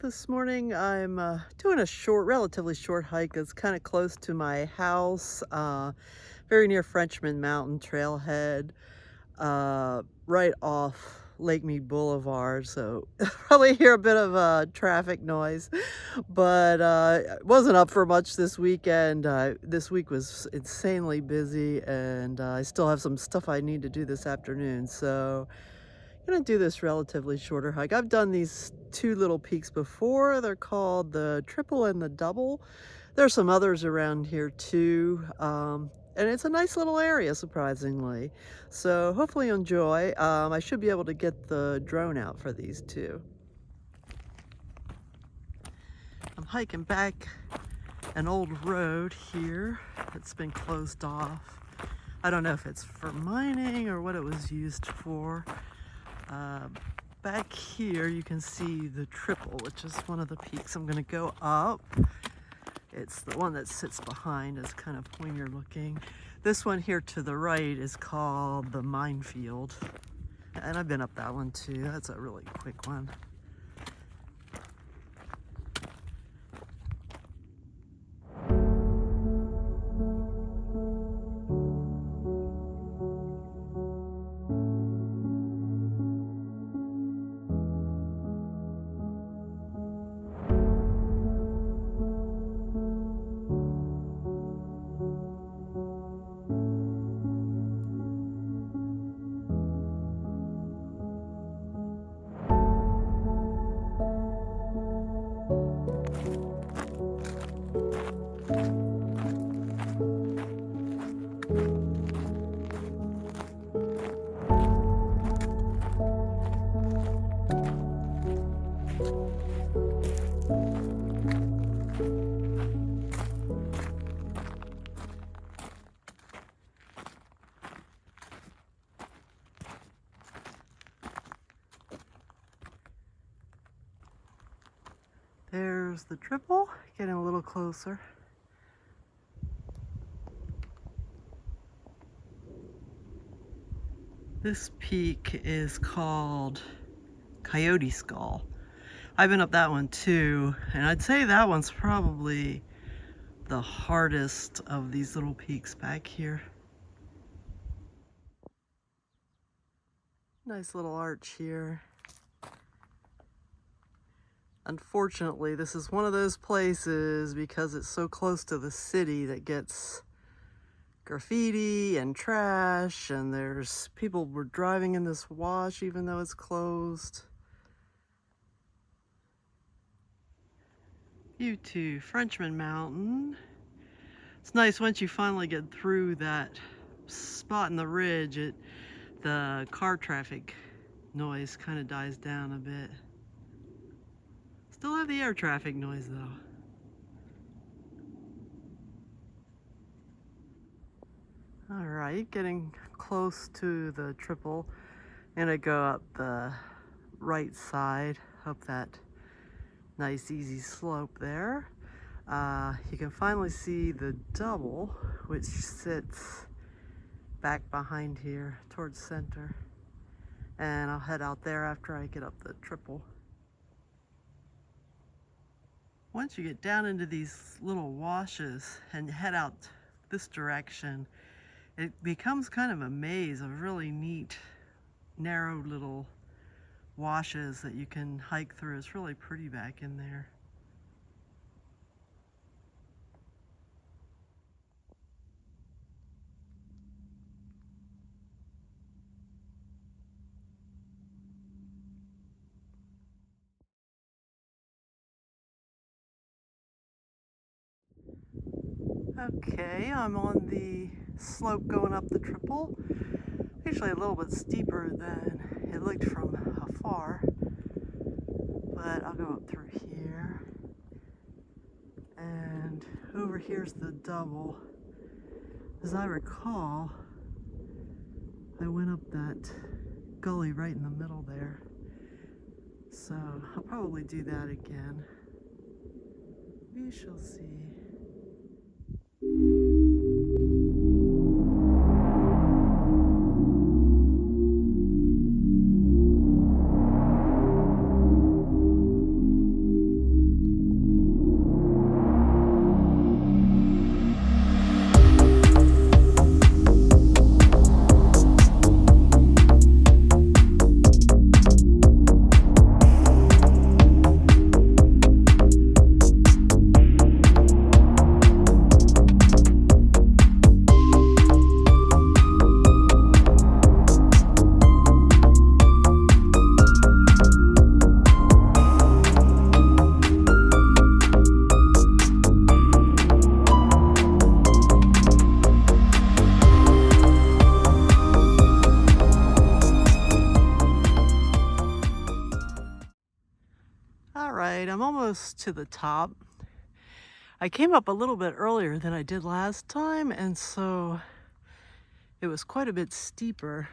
this morning I'm doing a relatively short hike. It's kind of close to my house, very near Frenchman Mountain trailhead, right off Lake Mead Boulevard. So probably hear a bit of traffic noise, but I wasn't up for much this weekend. This week was insanely busy, and I still have some stuff I need to do this afternoon. So gonna do this relatively shorter hike. I've done these two little peaks before. They're called the triple and the double. There's some others around here too. And it's a nice little area, surprisingly. So hopefully you enjoy. I should be able to get the drone out for these too. I'm hiking back an old road here that's been closed off. I don't know if it's for mining or what it was used for. Back here you can see the triple, which is one of the peaks I'm going to go up. It's the one that sits behind, is kind of pointier looking. This one here to the right is called the minefield, and I've been up that one too. That's a really quick one. There's the triple, getting a little closer. This peak is called Coyote Skull. I've been up that one too, and I'd say that one's probably the hardest of these little peaks back here. Nice little arch here. Unfortunately, this is one of those places, because it's so close to the city, that gets graffiti and trash, and there's people were driving in this wash even though it's closed. View to Frenchman Mountain. It's nice once you finally get through that spot in the ridge, the car traffic noise kind of dies down a bit. Still have the air traffic noise though. All right, getting close to the triple. I'm gonna go up the right side, up that nice easy slope there. You can finally see the double, which sits back behind here towards center. And I'll head out there after I get up the triple. Once you get down into these little washes and head out this direction, it becomes kind of a maze of really neat, narrow little washes that you can hike through. It's really pretty back in there. Okay, I'm on the slope going up the triple. Actually a little bit steeper than it looked from afar, but I'll go up through here. And over here's the double. As I recall, I went up that gully right in the middle there. So I'll probably do that again. We shall see. almost to the top. I came up a little bit earlier than I did last time, and so it was quite a bit steeper,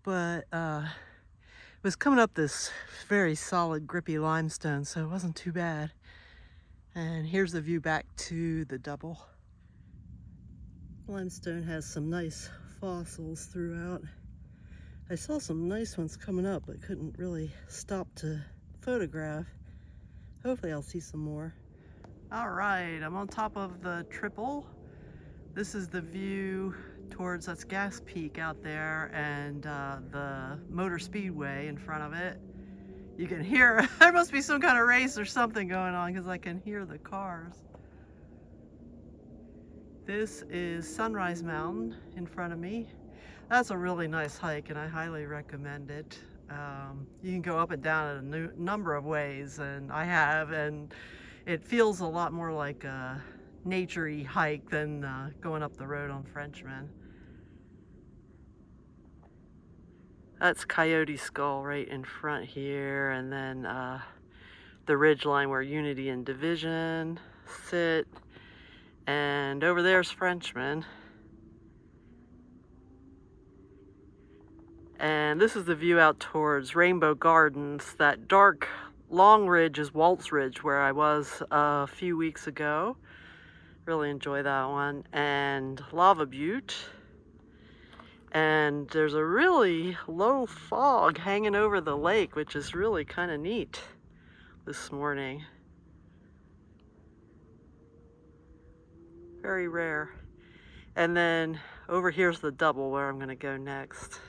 but it was coming up this very solid, grippy limestone, so it wasn't too bad. And here's the view back to the double. Limestone has some nice fossils throughout. I saw some nice ones coming up, but couldn't really stop to photograph. Hopefully I'll see some more. All right, I'm on top of the triple. This is the view towards, that's Gas Peak out there, and the Motor Speedway in front of it. You can hear, there must be some kind of race or something going on because I can hear the cars. This is Sunrise Mountain in front of me. That's a really nice hike and I highly recommend it. You can go up and down in a number of ways, and I have, and it feels a lot more like a nature-y hike than going up the road on Frenchman. That's Coyote Skull right in front here, and then the ridge line where Unity and Division sit, and over there's Frenchman. And this is the view out towards Rainbow Gardens. That dark long ridge is Waltz Ridge, where I was a few weeks ago. Really enjoy that one. And Lava Butte. And there's a really low fog hanging over the lake, which is really kind of neat this morning. Very rare. And then over here's the double where I'm going to go next.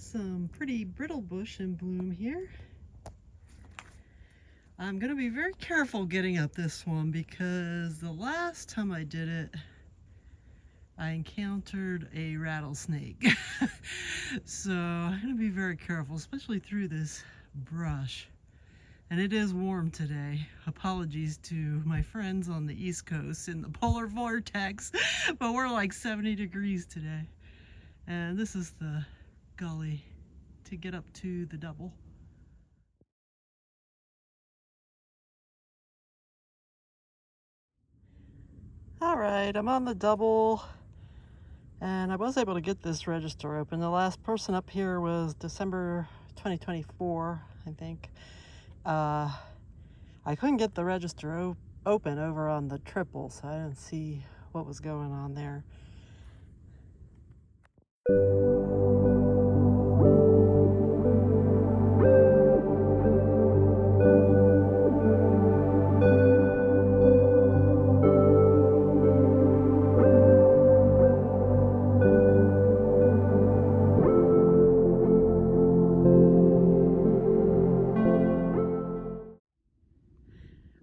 Some pretty brittle bush in bloom here. I'm gonna be very careful getting up this one because the last time I did it, I encountered a rattlesnake. So I'm gonna be very careful, especially through this brush. And it is warm today. Apologies to my friends on the East Coast in the polar vortex, but we're like 70 degrees today. And this is the gully to get up to the double. All right, I'm on the double, and I was able to get this register open. The last person up here was December 2024, I think. I couldn't get the register open over on the triple, so I didn't see what was going on there.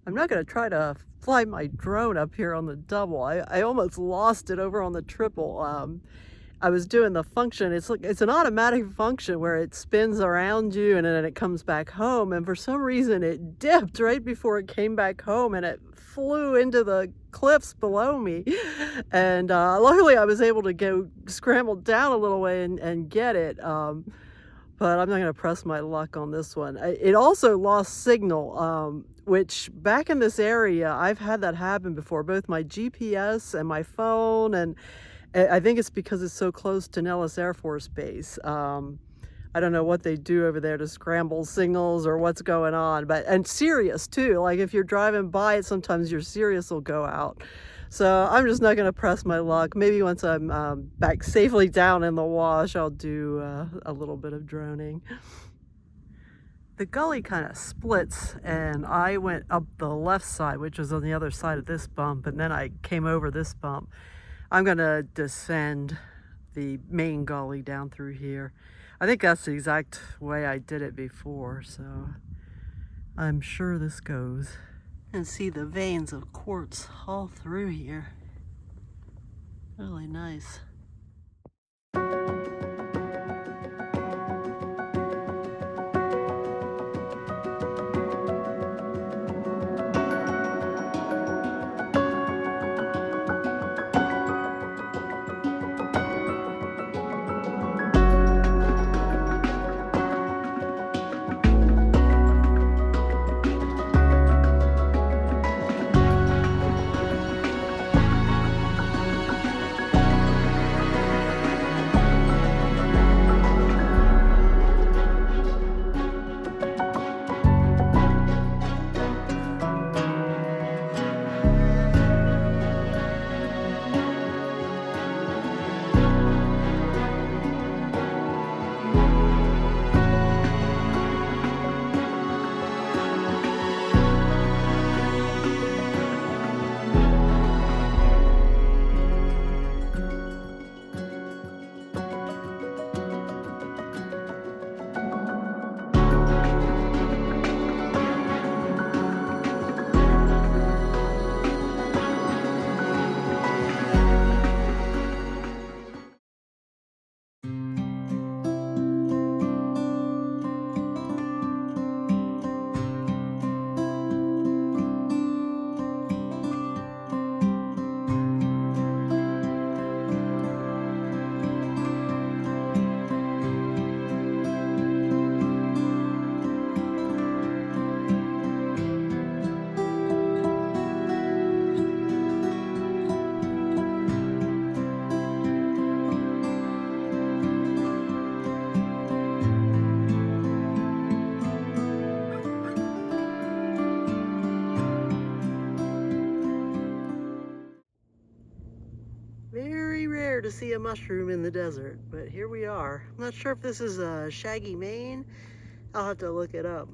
I'm not going to try to fly my drone up here on the double. I almost lost it over on the triple. I was doing the function. It's an automatic function where it spins around you and then it comes back home. And for some reason it dipped right before it came back home and it flew into the cliffs below me. And luckily I was able to go scramble down a little way and get it. But I'm not going to press my luck on this one. It also lost signal, which back in this area, I've had that happen before, both my GPS and my phone, and I think it's because it's so close to Nellis Air Force Base. I don't know what they do over there to scramble signals or what's going on, and Sirius too. Like if you're driving by it, sometimes your Sirius will go out. So I'm just not going to press my luck. Maybe once I'm back safely down in the wash, I'll do a little bit of droning. The gully kind of splits, and I went up the left side, which was on the other side of this bump, and then I came over this bump. I'm going to descend the main gully down through here. I think that's the exact way I did it before, so I'm sure this goes. And see the veins of quartz all through here. Really nice. Very rare to see a mushroom in the desert, but here we are. I'm not sure if this is a shaggy mane. I'll have to look it up.